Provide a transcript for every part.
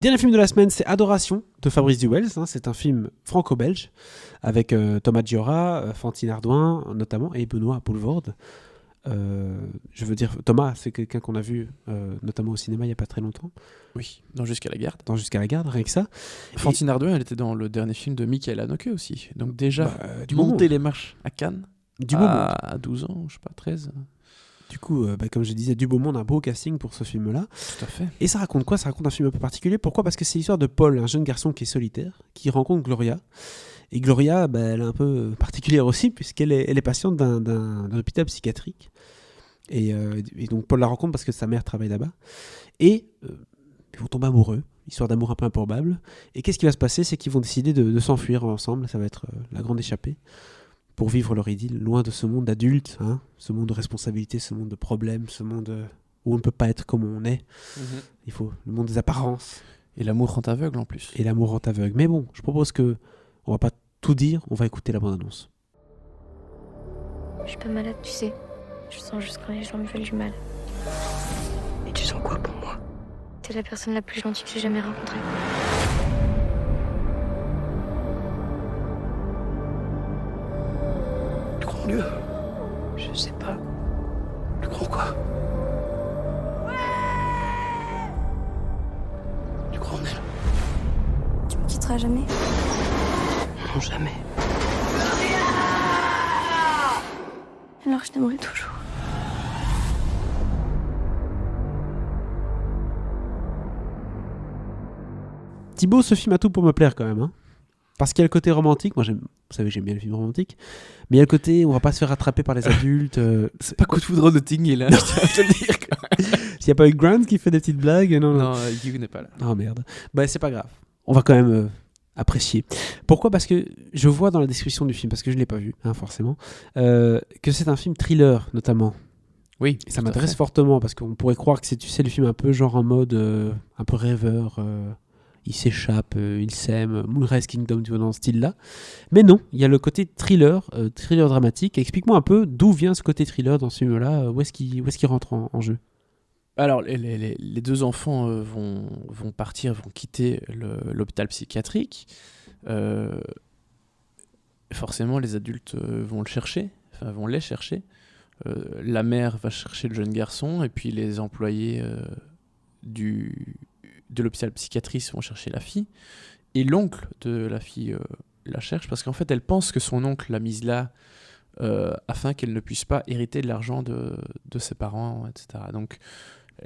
Dernier film de la semaine, c'est Adoration de Fabrice Duwels. C'est un film franco-belge avec Thomas Giora, Fantine Ardouin notamment et Benoît Poelvoorde. Je veux dire, Thomas, c'est quelqu'un qu'on a vu notamment au cinéma il n'y a pas très longtemps. Oui, dans Jusqu'à la garde. Dans Jusqu'à la garde, rien que ça. Fantine Ardouin, elle était dans le dernier film de Michael Haneke aussi. Donc déjà, du monter les marches à Cannes à 12 ans, je sais pas, 13. Du coup, comme je disais, du beau monde, un beau casting pour ce film-là. Tout à fait. Et ça raconte quoi ? Ça raconte un film un peu particulier. Pourquoi ? Parce que c'est l'histoire de Paul, un jeune garçon qui est solitaire, qui rencontre Gloria. Et Gloria, elle est un peu particulière aussi, puisqu'elle est patiente d'un hôpital psychiatrique. Et donc Paul la rencontre parce que sa mère travaille là-bas. Et ils vont tomber amoureux, histoire d'amour un peu improbable. Et qu'est-ce qui va se passer ? C'est qu'ils vont décider de s'enfuir ensemble. Ça va être la grande échappée. Pour vivre leur idylle, loin de ce monde d'adulte, ce monde de responsabilité, ce monde de problèmes, ce monde où on ne peut pas être comme on est. Il faut le monde des apparences. Et l'amour rend aveugle en plus. Et l'amour rend aveugle. Mais bon, je propose que on va pas tout dire, on va écouter la bande-annonce. Je suis pas malade, tu sais. Je sens juste quand les gens me veulent du mal. Et tu sens quoi pour moi ? T'es la personne la plus gentille que j'ai jamais rencontrée. Tu crois en Dieu ? Je sais pas. Tu crois en quoi ? Tu crois en elle ? Tu me quitteras jamais ? Non, jamais. Alors je t'aimerai toujours. Thibaut, ce film a tout pour me plaire quand même. Parce qu'il y a le côté romantique. Moi, vous savez, j'aime bien les films romantiques. Mais il y a le côté, on va pas se faire rattraper par les adultes. C'est pas coup de foudre de Tigny là, je tiens à te le dire quand même. S'il n'y a pas eu Grant qui fait des petites blagues. Non. Hugh n'est pas là. Oh merde. C'est pas grave. On va quand même apprécier. Pourquoi ? Parce que je vois dans la description du film, parce que je ne l'ai pas vu, forcément, que c'est un film thriller, notamment. Oui. Et ça m'intéresse fortement, parce qu'on pourrait croire que c'est, tu sais, le film un peu genre en mode un peu rêveur. Il s'échappe, il s'aime, Moonrise Kingdom, tu vois, dans ce style-là. Mais non, il y a le côté thriller, thriller dramatique. Explique-moi un peu d'où vient ce côté thriller dans ce film-là, où est-ce qu'il rentre en jeu ? Alors, les deux enfants vont quitter l'hôpital psychiatrique. Forcément, les adultes vont les chercher. La mère va chercher le jeune garçon, et puis les employés de l'hôpital psychiatrique vont chercher la fille. Et l'oncle de la fille la cherche, parce qu'en fait, elle pense que son oncle l'a mise là afin qu'elle ne puisse pas hériter de l'argent de ses parents, etc. Donc,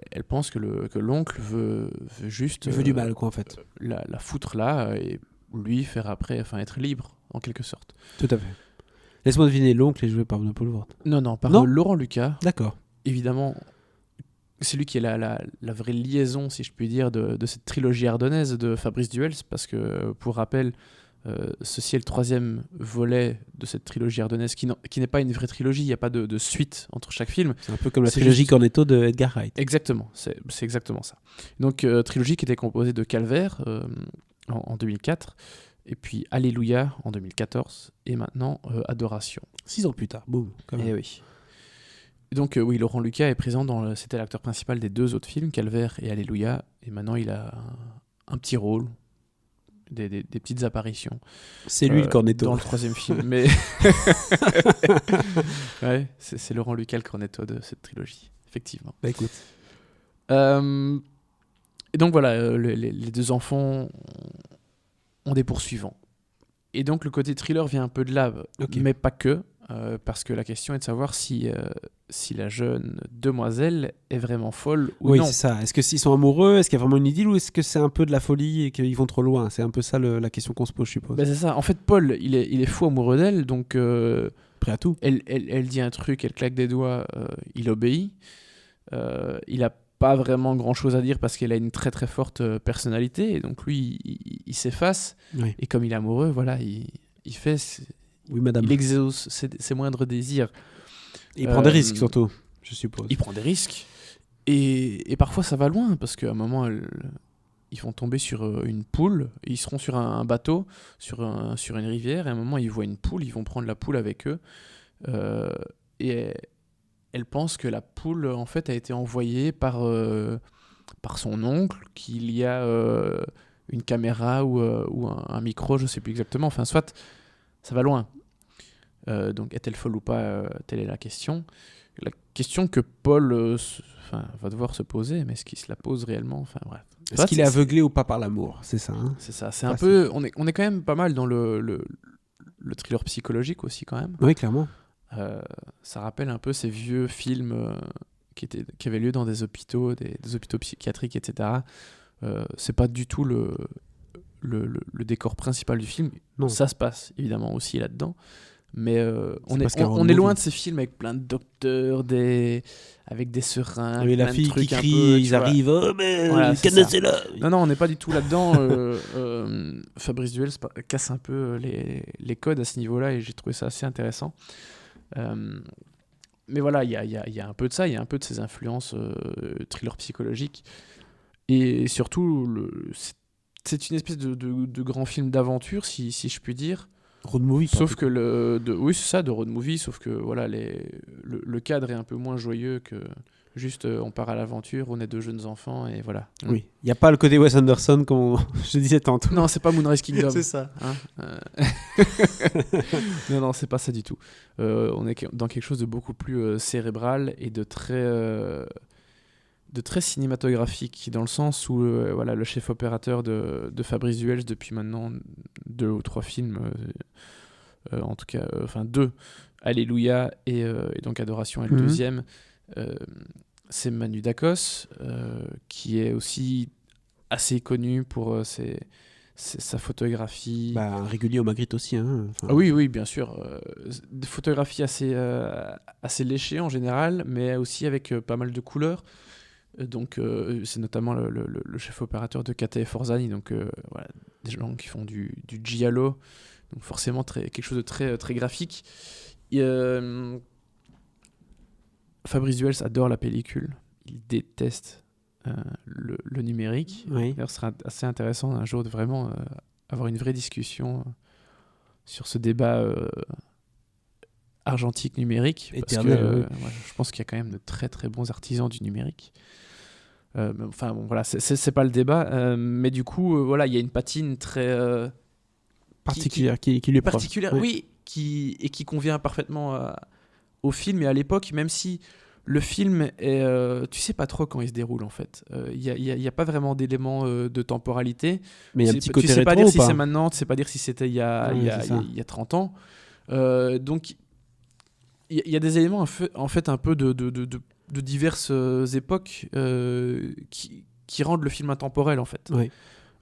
elle pense que l'oncle veut juste... Il veut du mal, quoi, en fait. La foutre là, et lui faire après, être libre, en quelque sorte. Tout à fait. Laisse-moi deviner, l'oncle est joué par Benoît Poelvoorde. Non, par Laurent Lucas. D'accord. Évidemment, c'est lui qui est la vraie liaison, si je puis dire, de cette trilogie ardennaise de Fabrice Duwels, parce que, pour rappel, ceci est le 3e volet de cette trilogie ardennaise qui n'est pas une vraie trilogie, il n'y a pas de suite entre chaque film. C'est un peu comme la trilogie Cornetto de Edgar Wright. Exactement, c'est exactement ça. Donc, trilogie qui était composée de Calvaire en 2004, et puis Alléluia en 2014, et maintenant Adoration. 6 ans plus tard, boum. Et oui. Et donc, oui, Laurent Lucas est présent c'était l'acteur principal des 2 autres films, Calvaire et Alléluia, et maintenant il a un petit rôle. Des petites apparitions. C'est lui le cornetto. Dans le 3e film. Mais ouais, c'est Laurent Lucas le cornetto de cette trilogie, effectivement. Écoute. Et donc voilà, les 2 enfants ont des poursuivants. Et donc le côté thriller vient un peu de là, mais pas que. Parce que la question est de savoir si la jeune demoiselle est vraiment folle ou non. Oui, c'est ça. Est-ce qu'ils sont amoureux ? Est-ce qu'il y a vraiment une idylle ? Ou est-ce que c'est un peu de la folie et qu'ils vont trop loin ? C'est un peu ça la question qu'on se pose, je suppose. C'est ça. En fait, Paul, il est fou amoureux d'elle, donc... prêt à tout. Elle dit un truc, elle claque des doigts, il obéit. Il a pas vraiment grand-chose à dire parce qu'elle a une très très forte personnalité, et donc lui, il s'efface. Oui. Et comme il est amoureux, voilà, il fait... Oui, madame. Il exauce ses moindres désirs. Il prend des risques, surtout, je suppose. Il prend des risques. Et parfois, ça va loin, parce qu'à un moment, ils vont tomber sur une poule. Ils seront sur un bateau, sur une rivière, et à un moment, ils voient une poule. Ils vont prendre la poule avec eux. Et elle pense que la poule, en fait, a été envoyée par par son oncle, qu'il y a une caméra ou un micro, je sais plus exactement. Enfin, soit ça va loin. Donc, est-elle folle ou pas, telle est la question. La question que Paul va devoir se poser, mais est-ce qu'il se la pose réellement? Enfin, bref. Est-ce qu'il est aveuglé ou pas par l'amour? C'est ça. Hein, c'est ça. C'est un peu. On est quand même pas mal dans le thriller psychologique aussi, quand même. Oui, clairement. Ça rappelle un peu ces vieux films qui avaient lieu dans des hôpitaux, des hôpitaux psychiatriques, etc. C'est pas du tout le décor principal du film. Non. Ça se passe évidemment aussi là-dedans. Mais on on est loin de ces films avec plein de docteurs, avec des seringues, et la plein fille de trucs qui un crie, peu, ils arrivent, oh mais voilà, c'est là. Non, on n'est pas du tout là-dedans. Fabrice Duel casse un peu les codes à ce niveau-là et j'ai trouvé ça assez intéressant. Mais voilà, il y a un peu de ça, il y a un peu de ces influences thriller psychologiques. Et surtout, c'est une espèce de grand film d'aventure, si je puis dire. Road movie. Sauf que oui, c'est ça, de road movie, sauf que voilà, le cadre est un peu moins joyeux que juste on part à l'aventure, on est deux jeunes enfants et voilà. Oui, il n'y a pas le côté Wes Anderson comme je disais tantôt. Non, c'est pas Moonrise Kingdom. C'est ça. Hein non, c'est pas ça du tout. On est dans quelque chose de beaucoup plus cérébral et de très cinématographique, dans le sens où voilà, le chef opérateur de Fabrice Duels depuis maintenant 2 ou 3 films, en tout cas, 2, Alléluia et donc Adoration est le deuxième, c'est Manu Dacos, qui est aussi assez connu pour sa photographie. Un régulier au Magritte aussi. Hein. Ah oui, bien sûr. Des photographies assez léchées en général, mais aussi avec pas mal de couleurs. Donc c'est notamment le chef opérateur de KTF Orzani, donc voilà, des gens qui font du giallo, donc forcément quelque chose de très, très graphique. Fabrice Duels adore la pellicule, il déteste le numérique. Oui. D'ailleurs, ce sera assez intéressant un jour de vraiment avoir une vraie discussion sur ce débat argentique numérique, éternel, parce que oui. je pense qu'il y a quand même de très très bons artisans du numérique. Voilà, c'est pas le débat, mais du coup, voilà, il y a une patine très particulière qui lui est propre. particulière, oui, qui convient parfaitement au film et à l'époque, même si le film est, tu sais pas trop quand il se déroule en fait. Il y a pas vraiment d'éléments de temporalité. Mais il y a un petit côté tu sais pas rétro dire ou si pas c'est maintenant, tu sais pas dire si c'était il y a 30 ans. Donc il y a des éléments en fait un peu de diverses époques qui rendent le film intemporel en fait. Oui.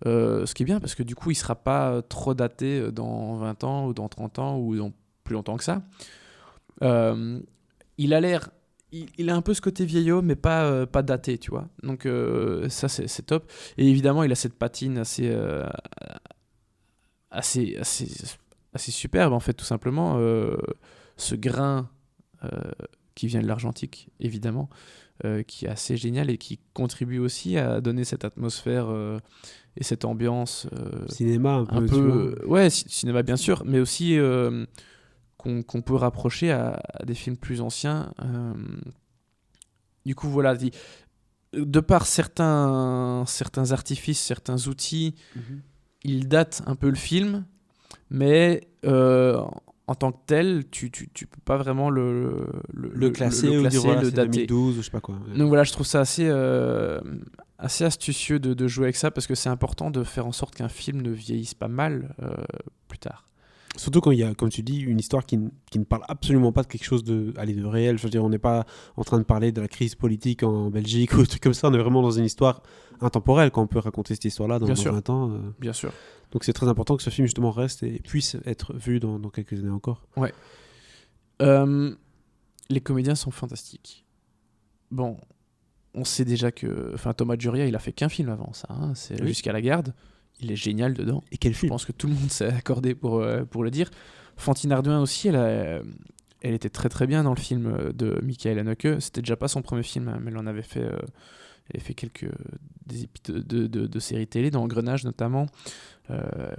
Ce qui est bien parce que du coup il sera pas trop daté dans 20 ans ou dans 30 ans ou dans plus longtemps que ça. Il a l'air, il a un peu ce côté vieillot mais pas daté, tu vois. Donc ça c'est top. Et évidemment il a cette patine assez superbe en fait, tout simplement. Ce grain qui vient de l'argentique, évidemment, qui est assez génial et qui contribue aussi à donner cette atmosphère et cette ambiance. Cinéma un peu ouais, cinéma bien sûr, mais aussi qu'on peut rapprocher à des films plus anciens. Du coup, voilà, de par certains artifices, certains outils, il date un peu le film, mais en tant que tel, tu peux pas vraiment le classer ou ou dire voilà, le c'est dater. 2012 ou je sais pas quoi. Donc voilà, je trouve ça assez astucieux de jouer avec ça, parce que c'est important de faire en sorte qu'un film ne vieillisse pas mal plus tard. Surtout quand il y a, comme tu dis, une histoire qui ne parle absolument pas de quelque chose de réel. Je veux dire, on n'est pas en train de parler de la crise politique en Belgique ou des trucs comme ça. On est vraiment dans une histoire intemporelle quand on peut raconter cette histoire-là dans 20 ans. Bien sûr. Donc c'est très important que ce film justement reste et puisse être vu dans quelques années encore. Ouais. Les comédiens sont fantastiques. Bon, on sait déjà que Thomas Juria, il a fait qu'un film avant ça, hein, c'est Jusqu'à la garde. Il est génial dedans. Et quel film ? Je pense que tout le monde s'est accordé pour le dire. Fantine Ardouin aussi, elle était très très bien dans le film de Michael Haneke. C'était déjà pas son premier film, hein, mais elle en avait fait, elle avait fait des épisodes de séries télé, dans Engrenage notamment. Elle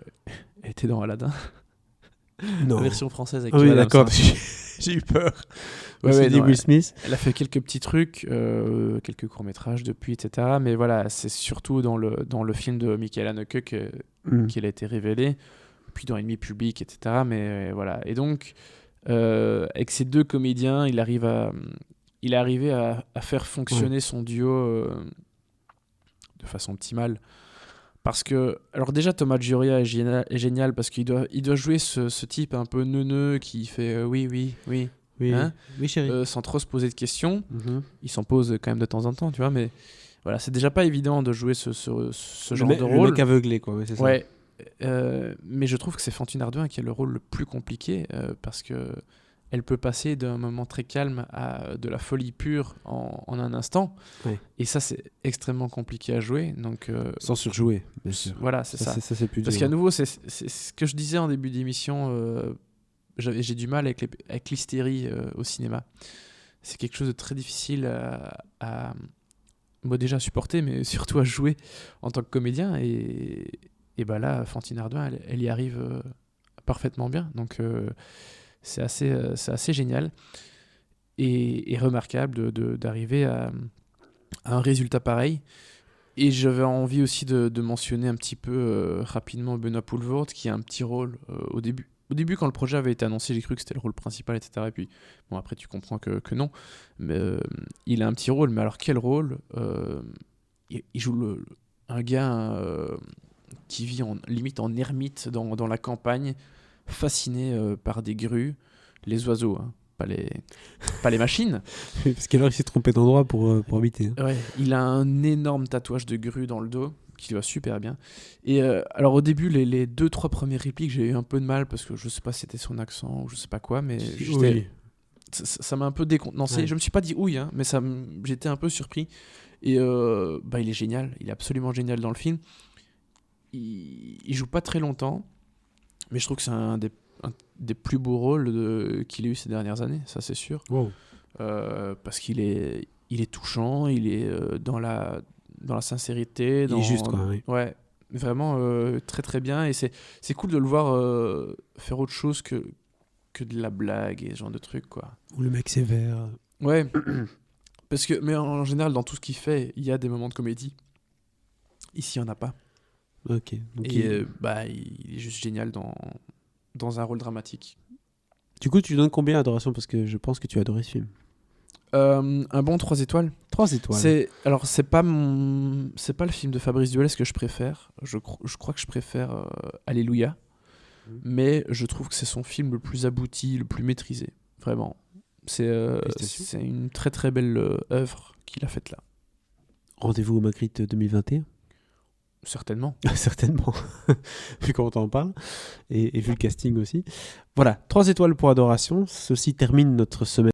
était dans Aladdin. Non. La version française avec Ah oui, Kev Adams, d'accord. hein. J'ai eu peur. Ouais, Ouais, ouais, dit non, Will Smith. Elle a fait quelques petits trucs, quelques courts-métrages depuis, etc. Mais voilà, c'est surtout dans le film de Michael Haneke qu'elle a été révélée, puis dans Ennemi Public, etc. Mais voilà. Et donc, avec ces deux comédiens, il est arrivé à faire fonctionner son duo de façon optimale. Parce que, alors déjà, Thomas Gioria est génial parce qu'il doit jouer ce type un peu neuneux qui fait oui, oui, oui, Oui, hein, oui chérie. sans trop se poser de questions. Mhm. Il s'en pose quand même de temps en temps, tu vois, mais voilà, c'est déjà pas évident de jouer ce genre de Le rôle. mec aveuglé, quoi. Ouais, c'est ça. Ouais, mais je trouve que c'est Fantine Ardouin qui a le rôle le plus compliqué parce que elle peut passer d'un moment très calme à de la folie pure en un instant. Ouais. Et ça, c'est extrêmement compliqué à jouer. Donc, Sans surjouer, bien sûr. voilà, c'est ça. Ça, c'est plus Parce dur. qu'à nouveau, c'est ce que je disais en début d'émission, j'ai du mal avec l'hystérie au cinéma. C'est quelque chose de très difficile à moi déjà à supporter, mais surtout à jouer en tant que comédien. Et bah là, Fantine Ardouin, elle y arrive parfaitement bien. Donc c'est assez génial et remarquable d'arriver à un résultat pareil. Et j'avais envie aussi de mentionner un petit peu rapidement Benoît Poelvoort, qui a un petit rôle au début. Au début, quand le projet avait été annoncé, j'ai cru que c'était le rôle principal, etc. Et puis, bon, après, tu comprends que non. Mais il a un petit rôle. Mais alors, quel rôle il joue un gars qui vit limite en ermite dans la campagne, fasciné par des grues, les oiseaux, hein, pas les machines. Parce qu'alors, il s'est trompé d'endroit pour habiter. Hein. Ouais, il a un énorme tatouage de grue dans le dos qui lui va super bien. Et alors au début, les 2-3 premières répliques, j'ai eu un peu de mal parce que je sais pas si c'était son accent ou je sais pas quoi, mais Oui. ça m'a un peu décontenancé. Ouais. Je me suis pas dit ouille, hein, mais j'étais un peu surpris. Et il est génial, il est absolument génial dans le film. Il joue pas très longtemps, mais je trouve que c'est un des plus beaux rôles qu'il a eu ces dernières années, ça c'est sûr. Wow. Parce qu'il est touchant, il est dans la sincérité. Il est juste, quoi. Oui. Ouais, vraiment très très bien. Et c'est cool de le voir faire autre chose que de la blague et ce genre de trucs, quoi. Ou le mec sévère. Ouais, mais en général, dans tout ce qu'il fait, il y a des moments de comédie. Ici, il n'y en a pas. Ok. Donc Et il est juste génial dans un rôle dramatique. Du coup, tu lui donnes combien Adoration? Parce que je pense que tu as adoré ce film. Un bon 3 étoiles. 3 étoiles. C'est pas le film de Fabrice Duhalès que je préfère. Je crois que je préfère Alléluia. Mais je trouve que c'est son film le plus abouti, le plus maîtrisé. Vraiment. C'est une très très belle œuvre qu'il a faite là. Rendez-vous au Magritte 2021. Certainement. Certainement. Vu qu'on t'en parle. Et vu le casting aussi. Voilà. 3 étoiles pour Adoration. Ceci termine notre semaine.